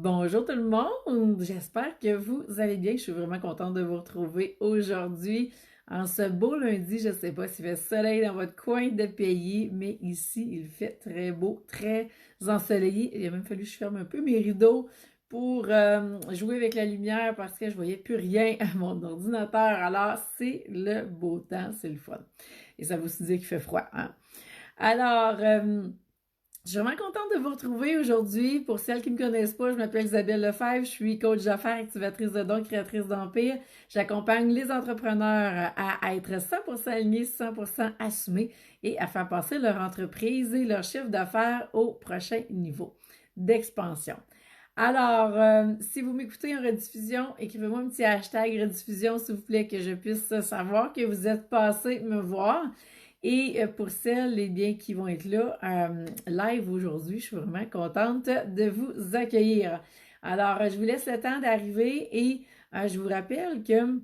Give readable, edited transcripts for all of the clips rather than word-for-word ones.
Bonjour tout le monde, j'espère que vous allez bien. Je suis vraiment contente de vous retrouver aujourd'hui en ce beau lundi. Je ne sais pas s'il fait soleil dans votre coin de pays, mais ici il fait très beau, très ensoleillé. Il a même fallu que je ferme un peu mes rideaux pour jouer avec la lumière parce que je voyais plus rien à mon ordinateur. Alors c'est le beau temps, c'est le fun. Et ça vous aussi dire qu'il fait froid, hein? Alors, je suis vraiment contente de vous retrouver aujourd'hui. Pour celles qui ne me connaissent pas, je m'appelle Isabelle Lefebvre, je suis coach d'affaires, activatrice de dons, créatrice d'empire. J'accompagne les entrepreneurs à être 100% alignés, 100% assumés et à faire passer leur entreprise et leur chiffre d'affaires au prochain niveau d'expansion. Alors, si vous m'écoutez en rediffusion, écrivez-moi un petit hashtag rediffusion, s'il vous plaît, que je puisse savoir que vous êtes passé me voir. Et pour celles et bien qui vont être là live aujourd'hui, je suis vraiment contente de vous accueillir. Alors, je vous laisse le temps d'arriver et je vous rappelle que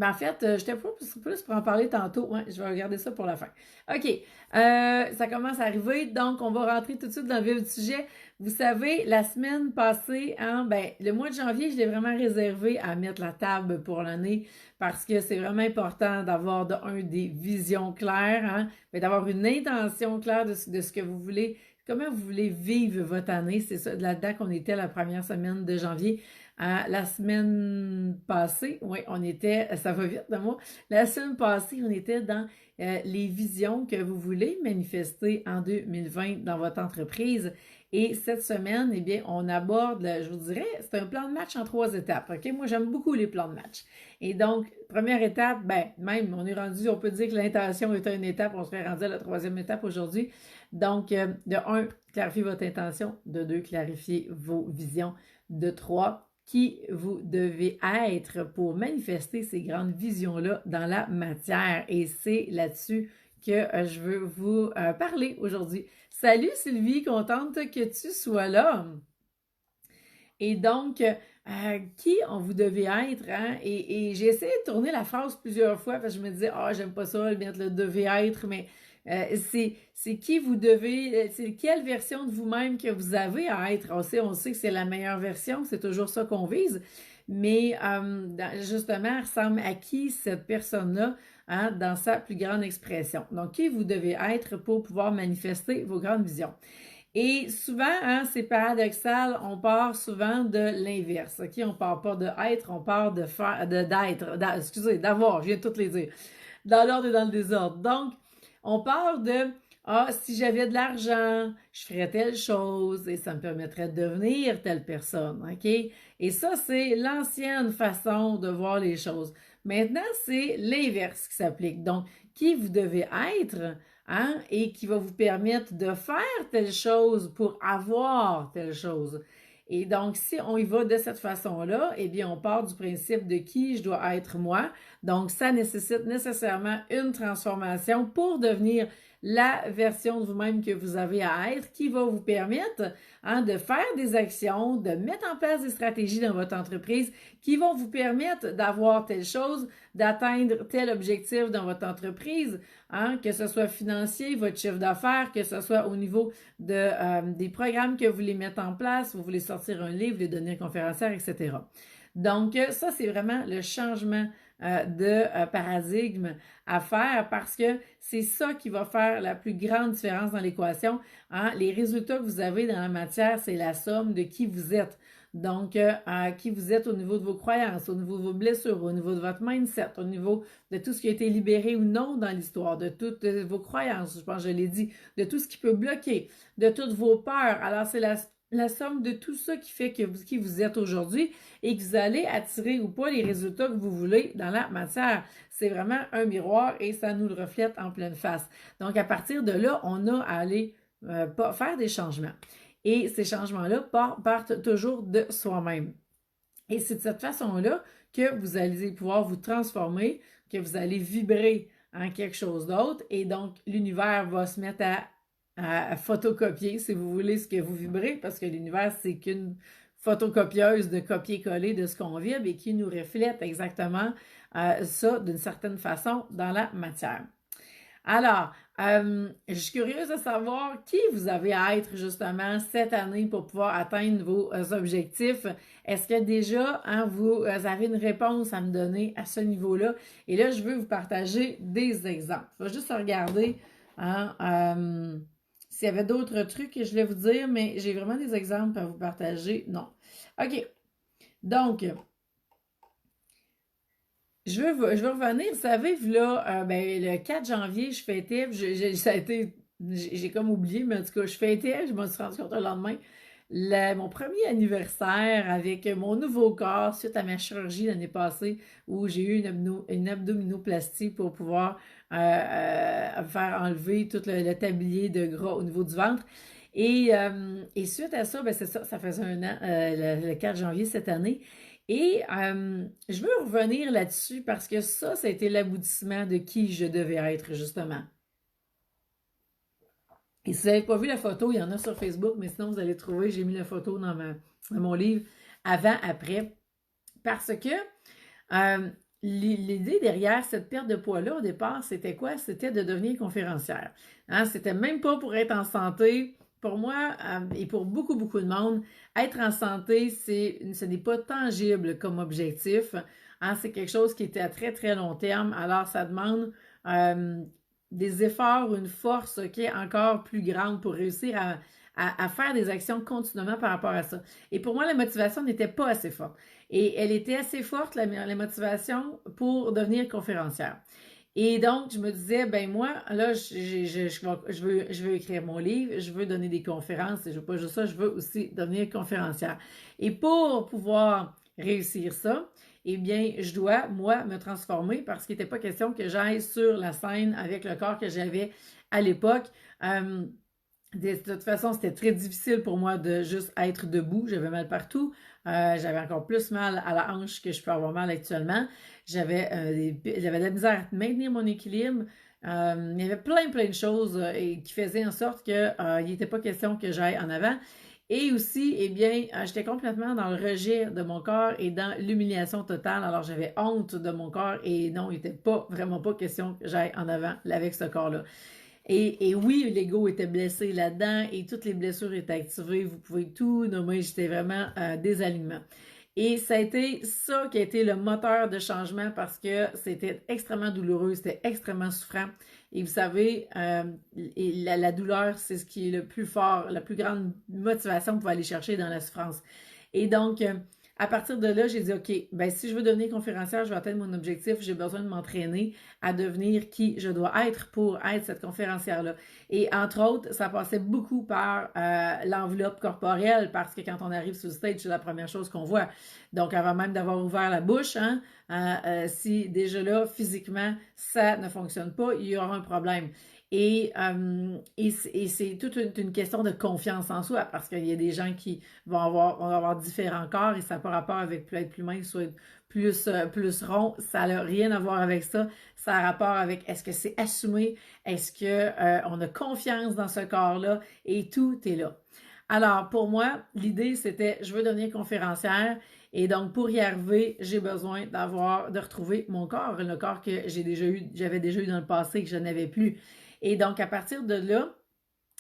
en fait, j'étais pas plus pour en parler tantôt. Ouais, je vais regarder ça pour la fin. OK. Ça commence à arriver. Donc, on va rentrer tout de suite dans le vif du sujet. Vous savez, la semaine passée, le mois de janvier, je l'ai vraiment réservé à mettre la table pour l'année parce que c'est vraiment important d'avoir des visions claires, hein, mais d'avoir une intention claire de ce que vous voulez, comment vous voulez vivre votre année. C'est ça, là-dedans qu'on était la première semaine de janvier. La semaine passée, oui, on était, ça va vite de moi, la semaine passée, on était dans les visions que vous voulez manifester en 2020 dans votre entreprise. Et cette semaine, eh bien, on aborde, je vous dirais, c'est un plan de match en 3 étapes. OK? Moi, j'aime beaucoup les plans de match. Et donc, première étape, même, on est rendu, on peut dire que l'intention est une étape, on serait rendu à la 3e étape aujourd'hui. Donc, de 1, clarifier votre intention. De 2, clarifier vos visions. De 3, qui vous devez être pour manifester ces grandes visions-là dans la matière. Et c'est là-dessus que je veux vous parler aujourd'hui. Salut Sylvie, contente que tu sois là. Et donc, qui on vous devez être, hein? Et j'ai essayé de tourner la phrase plusieurs fois parce que je me disais, j'aime pas ça, mettre le devez être, mais c'est qui vous devez, c'est quelle version de vous-même que vous avez à être. On sait que c'est la meilleure version, c'est toujours ça qu'on vise, mais justement, ressemble à qui cette personne-là, hein, dans sa plus grande expression. Donc, qui vous devez être pour pouvoir manifester vos grandes visions. Et souvent, hein, c'est paradoxal, on part souvent de l'inverse. OK? On part pas de être, on part de faire, d'être, excusez, d'avoir, je viens de toutes les dire, dans l'ordre et dans le désordre. Donc, on part de si j'avais de l'argent, je ferais telle chose et ça me permettrait de devenir telle personne. OK? Et ça, c'est l'ancienne façon de voir les choses. Maintenant, c'est l'inverse qui s'applique. Donc, qui vous devez être, hein, et qui va vous permettre de faire telle chose pour avoir telle chose. Et donc, si on y va de cette façon-là, eh bien, on part du principe de qui je dois être moi. Donc, ça nécessite nécessairement une transformation pour devenir la version de vous-même que vous avez à être qui va vous permettre, hein, de faire des actions, de mettre en place des stratégies dans votre entreprise qui vont vous permettre d'avoir telle chose, d'atteindre tel objectif dans votre entreprise, hein, que ce soit financier, votre chiffre d'affaires, que ce soit au niveau des programmes que vous voulez mettre en place, vous voulez sortir un livre, les donner conférencières, etc. Donc, ça, c'est vraiment le changement de paradigme à faire parce que c'est ça qui va faire la plus grande différence dans l'équation. Hein? Les résultats que vous avez dans la matière, c'est la somme de qui vous êtes. Donc, qui vous êtes au niveau de vos croyances, au niveau de vos blessures, au niveau de votre mindset, au niveau de tout ce qui a été libéré ou non dans l'histoire, de toutes vos croyances, je pense que je l'ai dit, de tout ce qui peut bloquer, de toutes vos peurs. Alors, c'est la somme de tout ça qui fait qui vous êtes aujourd'hui et que vous allez attirer ou pas les résultats que vous voulez dans la matière. C'est vraiment un miroir et ça nous le reflète en pleine face. Donc, à partir de là, on a à aller faire des changements. Et ces changements-là partent toujours de soi-même. Et c'est de cette façon-là que vous allez pouvoir vous transformer, que vous allez vibrer en quelque chose d'autre. Et donc, l'univers va se mettre à photocopier, si vous voulez, ce que vous vibrez, parce que l'univers, c'est qu'une photocopieuse de copier-coller de ce qu'on vibre et qui nous reflète exactement ça d'une certaine façon dans la matière. Alors, Je suis curieuse de savoir qui vous avez à être justement cette année pour pouvoir atteindre vos objectifs. Est-ce que déjà, hein, vous avez une réponse à me donner à ce niveau-là? Et là, je veux vous partager des exemples. Je vais juste regarder hein, s'il y avait d'autres trucs que je voulais vous dire, mais j'ai vraiment des exemples à vous partager. Non. OK. Donc, je veux revenir, vous savez, là, ben, le 4 janvier, je fêtais, ça a été, j'ai comme oublié, mais en tout cas, je fêtais, je me suis rendu compte le lendemain, mon premier anniversaire avec mon nouveau corps suite à ma chirurgie l'année passée où j'ai eu une abdominoplastie pour pouvoir faire enlever tout le tablier de gras au niveau du ventre. Et suite à ça, ben c'est ça, ça faisait un an, le 4 janvier cette année. Et je veux revenir là-dessus parce que ça a été l'aboutissement de qui je devais être, justement. Et si vous n'avez pas vu la photo, il y en a sur Facebook, mais sinon vous allez trouver, j'ai mis la photo dans mon livre avant, après. Parce que euh, l'idée derrière cette perte de poids-là, au départ, c'était quoi? C'était de devenir conférencière. Hein? C'était même pas pour être en santé. Pour moi et pour beaucoup, beaucoup de monde, être en santé, ce n'est pas tangible comme objectif. Hein? C'est quelque chose qui était à très, très long terme. Alors, ça demande euh, des efforts, une force qui est encore plus grande pour réussir à faire des actions continuellement par rapport à ça. Et pour moi, la motivation n'était pas assez forte. Et elle était assez forte, la motivation, pour devenir conférencière. Et donc, je me disais, ben moi, là, je veux écrire mon livre, je veux donner des conférences, et je veux pas juste ça, je veux aussi devenir conférencière. Et pour pouvoir réussir ça, eh bien, je dois, moi, me transformer parce qu'il n'était pas question que j'aille sur la scène avec le corps que j'avais à l'époque. De toute façon, c'était très difficile pour moi de juste être debout. J'avais mal partout. J'avais encore plus mal à la hanche que je peux avoir mal actuellement. J'avais de la misère à maintenir mon équilibre. Il y avait plein de choses qui faisaient en sorte qu'il n'était pas question que j'aille en avant. Et aussi, eh bien, j'étais complètement dans le rejet de mon corps et dans l'humiliation totale. Alors, j'avais honte de mon corps et non, il n'était pas vraiment pas question que j'aille en avant avec ce corps-là. Et oui, l'ego était blessé là-dedans et toutes les blessures étaient activées. Vous pouvez tout nommer, j'étais vraiment désalignement. Et ça a été ça qui a été le moteur de changement parce que c'était extrêmement douloureux, c'était extrêmement souffrant. Et vous savez, la douleur, c'est ce qui est le plus fort, la plus grande motivation pour aller chercher dans la souffrance. Et donc, à partir de là, j'ai dit, OK, ben si je veux devenir conférencière, je vais atteindre mon objectif, j'ai besoin de m'entraîner à devenir qui je dois être pour être cette conférencière-là. Et entre autres, ça passait beaucoup par l'enveloppe corporelle parce que quand on arrive sur le stage, c'est la première chose qu'on voit. Donc, avant même d'avoir ouvert la bouche, hein, si déjà là, physiquement, ça ne fonctionne pas, il y aura un problème. Et c'est toute une question de confiance en soi parce qu'il y a des gens qui vont avoir différents corps et ça n'a pas rapport avec être plus mince ou être plus rond. Ça n'a rien à voir avec ça. Ça a rapport avec est-ce que c'est assumé, est-ce qu'on a confiance dans ce corps-là et tout est là. Alors, pour moi, l'idée, c'était je veux devenir conférencière et donc pour y arriver, j'ai besoin de retrouver mon corps, le corps que j'avais déjà eu dans le passé et que je n'avais plus. Et donc, à partir de là,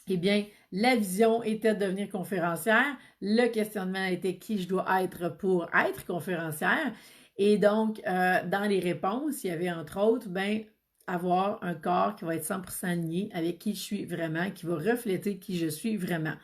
eh bien, la vision était de devenir conférencière. Le questionnement était qui je dois être pour être conférencière. Et donc, dans les réponses, il y avait entre autres, ben, avoir un corps qui va être 100% aligné avec qui je suis vraiment, qui va refléter qui je suis vraiment.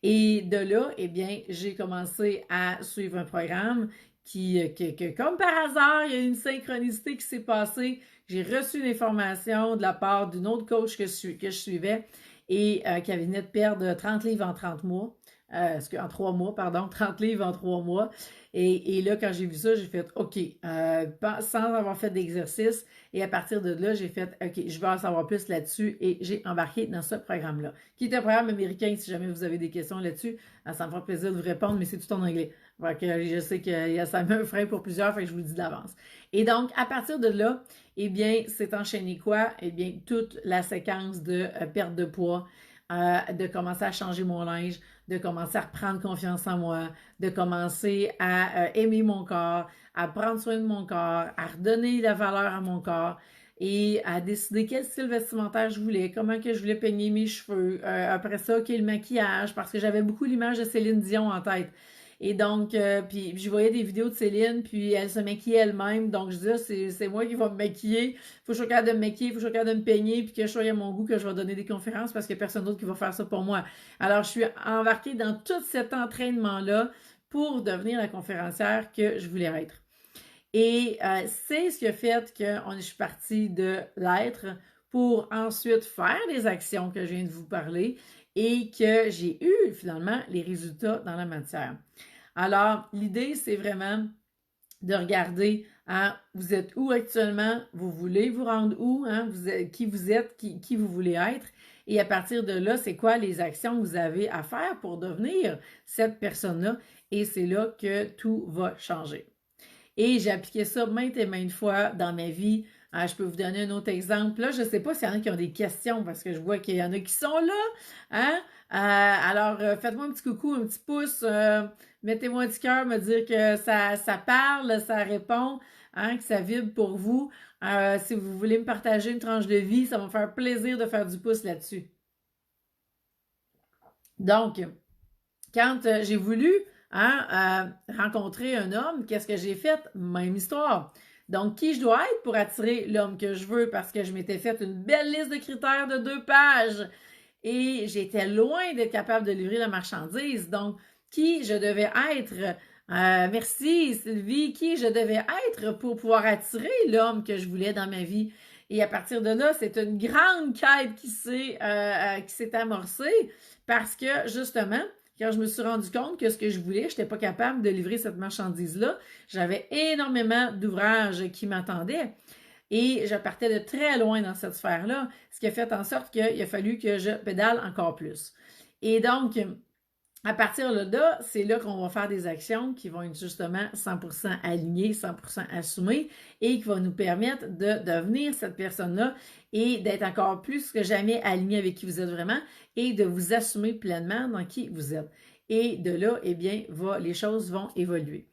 Et de là, eh bien, j'ai commencé à suivre un programme que, comme par hasard, il y a une synchronicité qui s'est passée. J'ai reçu une information de la part d'une autre coach que je suivais et qui avait venait de perdre 30 livres en 30 mois. En 3 mois, pardon, 30 livres en 3 mois. Et là, quand j'ai vu ça, j'ai fait OK, sans avoir fait d'exercice. Et à partir de là, j'ai fait OK, je veux en savoir plus là-dessus et j'ai embarqué dans ce programme-là, qui est un programme américain. Si jamais vous avez des questions là-dessus, ça me fera plaisir de vous répondre, mais c'est tout en anglais. Donc, je sais que ça met un frein pour plusieurs, fait que je vous le dis d'avance. Et donc, à partir de là, eh bien, c'est enchaîné quoi? Eh bien, toute la séquence de perte de poids, de commencer à changer mon linge, de commencer à reprendre confiance en moi, de commencer à aimer mon corps, à prendre soin de mon corps, à redonner la valeur à mon corps. et à décider quel style vestimentaire je voulais, comment que je voulais peigner mes cheveux. Après ça, le maquillage, parce que j'avais beaucoup l'image de Céline Dion en tête. Et donc, puis je voyais des vidéos de Céline, puis elle se maquillait elle-même. Donc, je disais, c'est moi qui vais me maquiller. Faut que je sois capable de me maquiller, faut que je sois capable de me peigner, puis que je sois à mon goût, que je vais donner des conférences parce qu'il n'y a personne d'autre qui va faire ça pour moi. Alors, je suis embarquée dans tout cet entraînement-là pour devenir la conférencière que je voulais être. Et c'est ce qui a fait que je suis partie de l'être pour ensuite faire des actions que je viens de vous parler et que j'ai eu finalement les résultats dans la matière. Alors, l'idée, c'est vraiment de regarder vous êtes où actuellement, vous voulez vous rendre où, qui vous êtes, qui vous voulez être. Et à partir de là, c'est quoi les actions que vous avez à faire pour devenir cette personne-là. Et c'est là que tout va changer. Et j'ai appliqué ça maintes et maintes fois dans ma vie. Je peux vous donner un autre exemple. Là, je ne sais pas s'il y en a qui ont des questions parce que je vois qu'il y en a qui sont là. Alors, faites-moi un petit coucou, un petit pouce. Mettez-moi un petit cœur, me dire que ça parle, ça répond, que ça vibre pour vous. Si vous voulez me partager une tranche de vie, ça va me faire plaisir de faire du pouce là-dessus. Donc, quand j'ai voulu rencontrer un homme, qu'est-ce que j'ai fait? Même histoire. Donc, qui je dois être pour attirer l'homme que je veux? Parce que je m'étais fait une belle liste de critères de 2 pages et j'étais loin d'être capable de livrer la marchandise. Donc, qui je devais être? Merci Sylvie, qui je devais être pour pouvoir attirer l'homme que je voulais dans ma vie? Et à partir de là, c'est une grande quête qui s'est amorcée parce que justement, quand je me suis rendu compte que ce que je voulais, je n'étais pas capable de livrer cette marchandise-là, j'avais énormément d'ouvrages qui m'attendaient. Et je partais de très loin dans cette sphère-là, ce qui a fait en sorte qu'il a fallu que je pédale encore plus. Et donc, à partir de là, c'est là qu'on va faire des actions qui vont être justement 100% alignées, 100% assumées et qui vont nous permettre de devenir cette personne-là et d'être encore plus que jamais aligné avec qui vous êtes vraiment et de vous assumer pleinement dans qui vous êtes. Et de là, eh bien, les choses vont évoluer.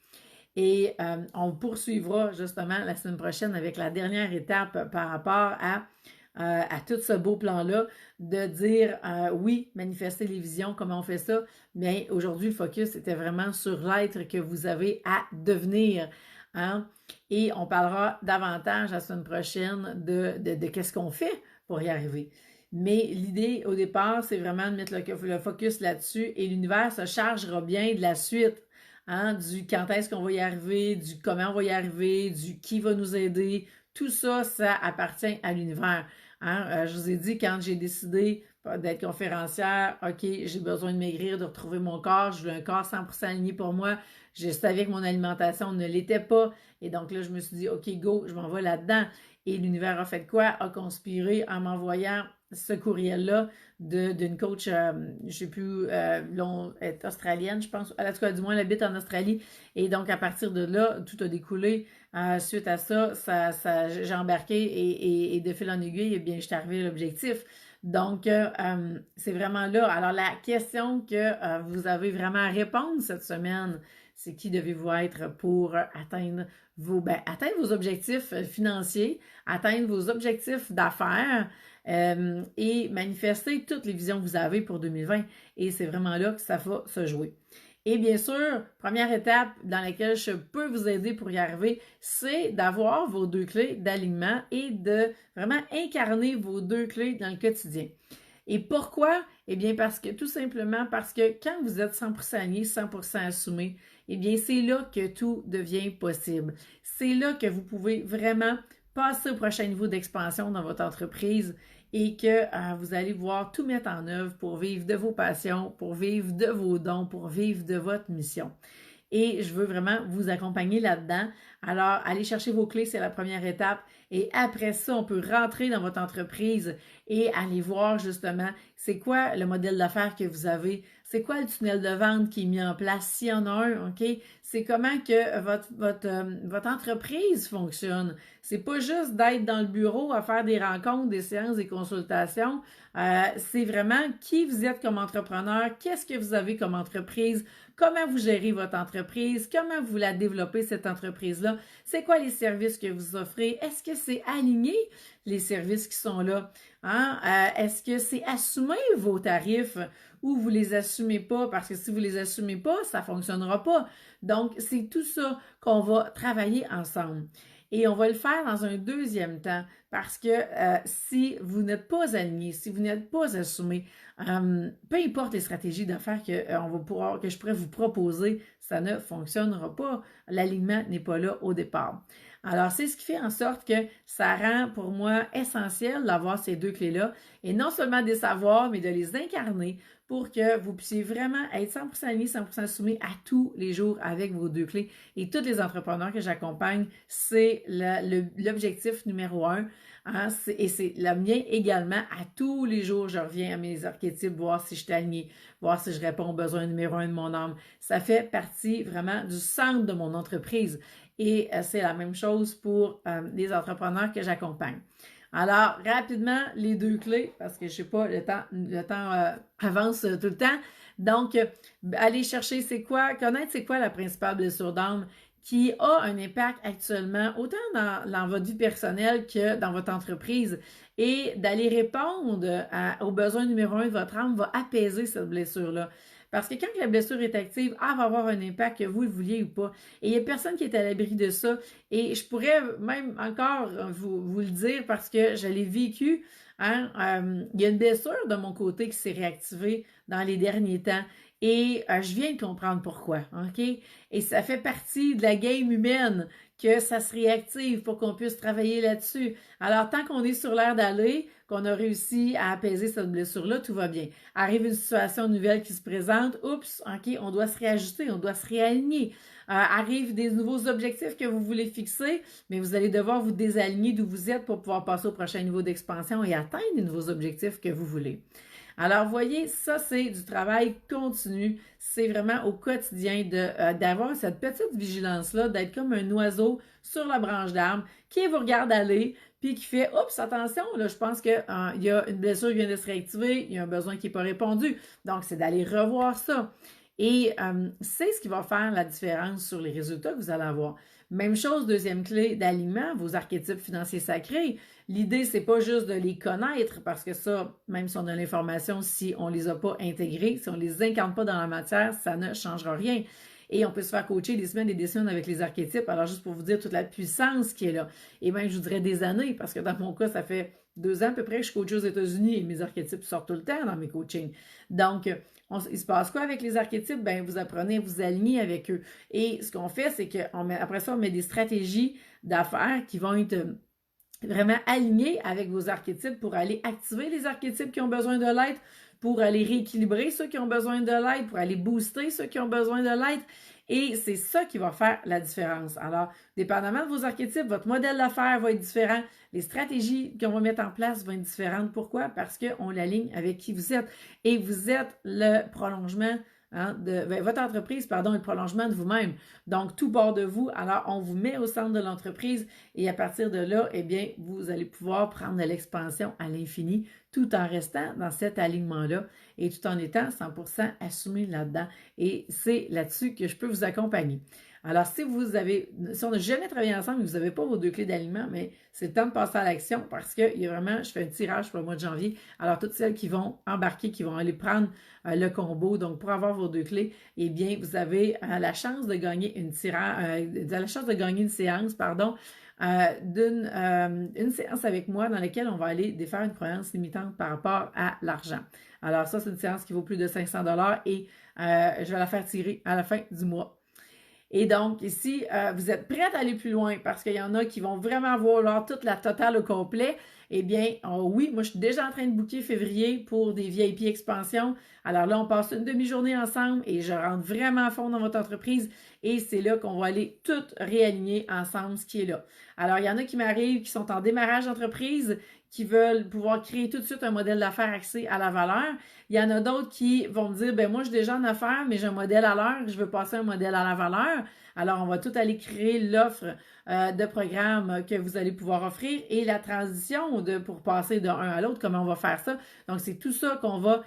Et on poursuivra justement la semaine prochaine avec la dernière étape par rapport à tout ce beau plan-là, de dire oui, manifester les visions, comment on fait ça. Mais aujourd'hui, le focus était vraiment sur l'être que vous avez à devenir. Et on parlera davantage la semaine prochaine de qu'est-ce qu'on fait pour y arriver. Mais l'idée au départ, c'est vraiment de mettre le focus là-dessus et l'univers se chargera bien de la suite. Du quand est-ce qu'on va y arriver, du comment on va y arriver, du qui va nous aider. Tout ça, ça appartient à l'univers. Je vous ai dit, quand j'ai décidé d'être conférencière, OK, j'ai besoin de maigrir, de retrouver mon corps, je veux un corps 100% aligné pour moi. Je savais que mon alimentation ne l'était pas. Et donc là, je me suis dit, OK, go, je m'en vais là-dedans. Et l'univers a fait quoi? A conspiré en m'envoyant ce courriel-là d'une coach, je ne sais plus, elle est australienne, je pense. En tout cas, du moins, elle habite en Australie. Et donc, à partir de là, tout a découlé. Suite à ça, j'ai embarqué et de fil en aiguille, eh bien, je suis arrivée à l'objectif. Donc, c'est vraiment là. Alors, la question que vous avez vraiment à répondre cette semaine, c'est qui devez-vous être pour atteindre vos objectifs financiers, atteindre vos objectifs d'affaires et manifester toutes les visions que vous avez pour 2020. Et c'est vraiment là que ça va se jouer. Et bien sûr, première étape dans laquelle je peux vous aider pour y arriver, c'est d'avoir vos 2 clés d'alignement et de vraiment incarner vos 2 clés dans le quotidien. Et pourquoi? Eh bien, tout simplement parce que quand vous êtes 100% aligné, 100% assumé, eh bien, c'est là que tout devient possible. C'est là que vous pouvez vraiment passer au prochain niveau d'expansion dans votre entreprise et que vous allez pouvoir tout mettre en œuvre pour vivre de vos passions, pour vivre de vos dons, pour vivre de votre mission. Et je veux vraiment vous accompagner là-dedans. Alors, allez chercher vos clés, c'est la première étape. Et après ça, on peut rentrer dans votre entreprise et aller voir justement c'est quoi le modèle d'affaires que vous avez, C'est quoi le tunnel de vente qui est mis en place, s'il y en a un, OK? C'est comment que votre entreprise fonctionne. C'est pas juste d'être dans le bureau à faire des rencontres, des séances, des consultations. C'est vraiment qui vous êtes comme entrepreneur, qu'est-ce que vous avez comme entreprise, comment vous gérez votre entreprise, comment vous la développez, cette entreprise-là, c'est quoi les services que vous offrez, est-ce que c'est aligné les services qui sont là, hein? Est-ce que c'est assumer vos tarifs ou vous les assumez pas, parce que si vous les assumez pas, ça fonctionnera pas. Donc, c'est tout ça qu'on va travailler ensemble. Et on va le faire dans un deuxième temps parce que si vous n'êtes pas aligné, si vous n'êtes pas assumé, peu importe les stratégies d'affaires que je pourrais vous proposer, ça ne fonctionnera pas. L'alignement n'est pas là au départ. Alors, c'est ce qui fait en sorte que ça rend pour moi essentiel d'avoir ces deux clés-là et non seulement de les savoir, mais de les incarner pour que vous puissiez vraiment être 100% aligné, 100% soumis à tous les jours avec vos deux clés. Et tous les entrepreneurs que j'accompagne, c'est l'objectif numéro 1. Hein, et c'est le mien également. À tous les jours, je reviens à mes archétypes, voir si je suis alignée, voir si je réponds aux besoins numéro 1 de mon âme. Ça fait partie vraiment du centre de mon entreprise. Et c'est la même chose pour les entrepreneurs que j'accompagne. Alors, rapidement, les deux clés, parce que je sais pas, le temps avance tout le temps. Donc, allez chercher connaître c'est quoi la principale blessure d'âme qui a un impact actuellement, autant dans votre vie personnelle que dans votre entreprise. Et d'aller répondre aux besoins numéro 1 de votre âme va apaiser cette blessure-là. Parce que quand la blessure est active, elle va avoir un impact que vous le vouliez ou pas. Et il n'y a personne qui est à l'abri de ça. Et je pourrais même encore vous le dire parce que je l'ai vécu. Hein? Il y a une blessure de mon côté qui s'est réactivée dans les derniers temps. Et je viens de comprendre pourquoi, OK? Et ça fait partie de la game humaine que ça se réactive pour qu'on puisse travailler là-dessus. Alors, tant qu'on est sur l'air d'aller, qu'on a réussi à apaiser cette blessure-là, tout va bien. Arrive une situation nouvelle qui se présente, oups, OK, on doit se réajuster, on doit se réaligner. Arrivent des nouveaux objectifs que vous voulez fixer, mais vous allez devoir vous désaligner d'où vous êtes pour pouvoir passer au prochain niveau d'expansion et atteindre les nouveaux objectifs que vous voulez. Alors, voyez, ça, c'est du travail continu. C'est vraiment au quotidien d'avoir cette petite vigilance-là, d'être comme un oiseau sur la branche d'arbre qui vous regarde aller, puis qui fait « Oups, attention, là, je pense qu'il y a une blessure qui vient de se réactiver, il y a un besoin qui n'est pas répondu. » Donc, c'est d'aller revoir ça. Et c'est ce qui va faire la différence sur les résultats que vous allez avoir. Même chose, deuxième clé d'alignement, vos archétypes financiers sacrés. L'idée, c'est pas juste de les connaître, parce que ça, même si on a l'information, si on les a pas intégrés, si on les incarne pas dans la matière, ça ne changera rien. Et on peut se faire coacher des semaines et des semaines avec les archétypes. Alors, juste pour vous dire toute la puissance qui est là. Et même, je vous dirais des années, parce que dans mon cas, ça fait 2 ans à peu près que je coach aux États-Unis et mes archétypes sortent tout le temps dans mes coachings. Donc, il se passe quoi avec les archétypes? Ben, vous apprenez à vous aligner avec eux. Et ce qu'on fait, c'est qu'après ça, on met des stratégies d'affaires qui vont être vraiment alignées avec vos archétypes pour aller activer les archétypes qui ont besoin de l'être, pour aller rééquilibrer ceux qui ont besoin de l'aide, pour aller booster ceux qui ont besoin de l'aide. Et c'est ça qui va faire la différence. Alors, dépendamment de vos archétypes, votre modèle d'affaires va être différent. Les stratégies qu'on va mettre en place vont être différentes. Pourquoi? Parce qu'on l'aligne avec qui vous êtes. Et vous êtes le prolongement votre entreprise, est le prolongement de vous-même. Donc, tout part de vous. Alors, on vous met au centre de l'entreprise et à partir de là, eh bien, vous allez pouvoir prendre de l'expansion à l'infini tout en restant dans cet alignement-là et tout en étant 100% assumé là-dedans. Et c'est là-dessus que je peux vous accompagner. Alors, si on n'a jamais travaillé ensemble et vous n'avez pas vos 2 clés d'alignement, mais c'est le temps de passer à l'action parce que il y a vraiment, je fais un tirage pour le mois de janvier. Alors, toutes celles qui vont embarquer, qui vont aller prendre le combo, donc pour avoir vos 2 clés, eh bien, vous avez la chance de gagner une séance, une séance avec moi dans laquelle on va aller défaire une croyance limitante par rapport à l'argent. Alors ça, c'est une séance qui vaut plus de 500$ et je vais la faire tirer à la fin du mois. Et donc, ici, vous êtes prêts à aller plus loin parce qu'il y en a qui vont vraiment vouloir toute la totale au complet. Eh bien, oui, moi, je suis déjà en train de booker février pour des VIP expansions. Alors là, on passe une demi-journée ensemble et je rentre vraiment à fond dans votre entreprise et c'est là qu'on va aller tout réaligner ensemble ce qui est là. Alors, il y en a qui m'arrivent, qui sont en démarrage d'entreprise, qui veulent pouvoir créer tout de suite un modèle d'affaires axé à la valeur. Il y en a d'autres qui vont me dire, ben moi, j'ai déjà en affaires, mais j'ai un modèle à l'heure, je veux passer un modèle à la valeur. Alors, on va tout aller créer l'offre de programme que vous allez pouvoir offrir et la transition pour passer d'un à l'autre, comment on va faire ça. Donc, c'est tout ça qu'on va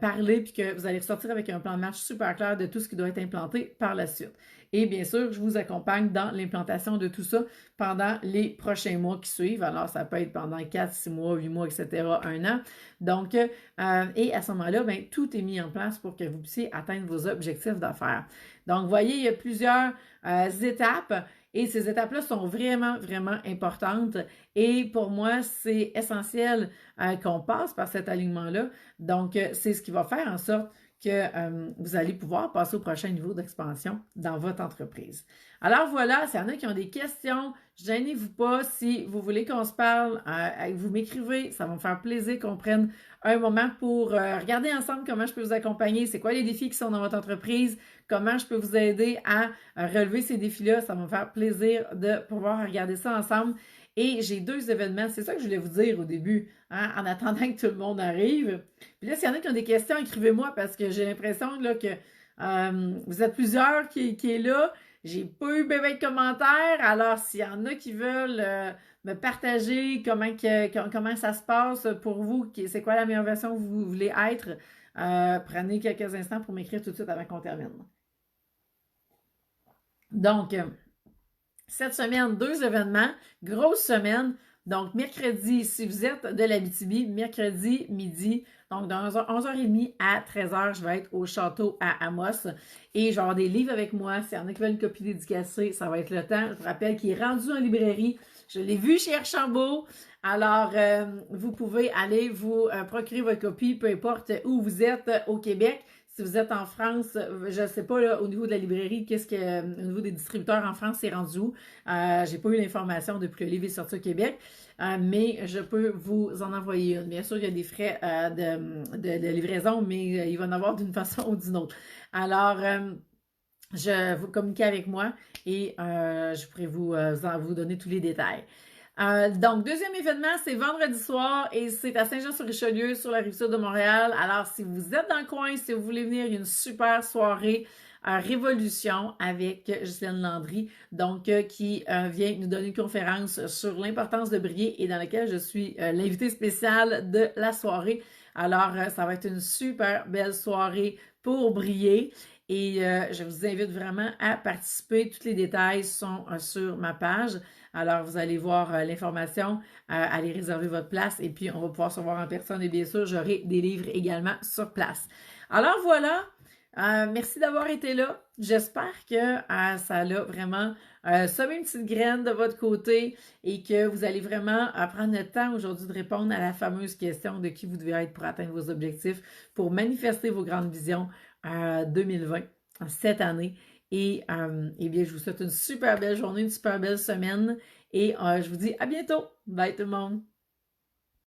parler, puis que vous allez ressortir avec un plan de match super clair de tout ce qui doit être implanté par la suite. Et bien sûr, je vous accompagne dans l'implantation de tout ça pendant les prochains mois qui suivent. Alors, ça peut être pendant 4, 6 mois, 8 mois, etc., un an. Donc, et à ce moment-là, bien, tout est mis en place pour que vous puissiez atteindre vos objectifs d'affaires. Donc, vous voyez, il y a plusieurs étapes. Et ces étapes-là sont vraiment, vraiment importantes. Et pour moi, c'est essentiel qu'on passe par cet alignement-là. Donc, c'est ce qui va faire en sorte que vous allez pouvoir passer au prochain niveau d'expansion dans votre entreprise. Alors voilà, s'il y en a qui ont des questions, gênez-vous pas. Si vous voulez qu'on se parle, vous m'écrivez, ça va me faire plaisir qu'on prenne un moment pour regarder ensemble comment je peux vous accompagner, c'est quoi les défis qui sont dans votre entreprise, comment je peux vous aider à relever ces défis-là. Ça va me faire plaisir de pouvoir regarder ça ensemble. Et j'ai 2 événements, c'est ça que je voulais vous dire au début, hein, en attendant que tout le monde arrive. Puis là, s'il y en a qui ont des questions, écrivez-moi parce que j'ai l'impression là, que vous êtes plusieurs qui est là. J'ai pas eu bébé de commentaires, alors s'il y en a qui veulent me partager comment ça se passe pour vous, c'est quoi la meilleure version que vous voulez être, prenez quelques instants pour m'écrire tout de suite avant qu'on termine. Donc, cette semaine, 2 événements, grosse semaine. Donc, mercredi, si vous êtes de l'Abitibi, mercredi midi, donc dans 11h30 à 13h, je vais être au château à Amos et je vais avoir des livres avec moi. S'il y en a qui veulent une copie dédicacée, ça va être le temps. Je vous rappelle qu'il est rendu en librairie. Je l'ai vu chez Archambault. Alors, vous pouvez aller vous procurer votre copie, peu importe où vous êtes au Québec. Si vous êtes en France, je ne sais pas là, au niveau de la librairie, au niveau des distributeurs en France, c'est rendu où? J'ai pas eu l'information depuis que le livre est sorti au Québec, mais je peux vous en envoyer une. Bien sûr, il y a des frais de livraison, mais il va en avoir d'une façon ou d'une autre. Alors, je vous communiquez avec moi et je pourrai vous donner tous les détails. Donc, deuxième événement, c'est vendredi soir et c'est à Saint-Jean-sur-Richelieu, sur la rive-sud de Montréal. Alors, si vous êtes dans le coin, si vous voulez venir, il y a une super soirée Révolution avec Ghislaine Landry, donc qui vient nous donner une conférence sur l'importance de briller et dans laquelle je suis l'invitée spéciale de la soirée. Alors, ça va être une super belle soirée pour briller. Et je vous invite vraiment à participer. Tous les détails sont sur ma page. Alors, vous allez voir l'information, allez réserver votre place et puis on va pouvoir se voir en personne et bien sûr, j'aurai des livres également sur place. Alors voilà, merci d'avoir été là. J'espère que ça a vraiment semé une petite graine de votre côté et que vous allez vraiment prendre le temps aujourd'hui de répondre à la fameuse question de qui vous devez être pour atteindre vos objectifs, pour manifester vos grandes visions 2020, cette année. Et bien, je vous souhaite une super belle journée, une super belle semaine et je vous dis à bientôt. Bye tout le monde!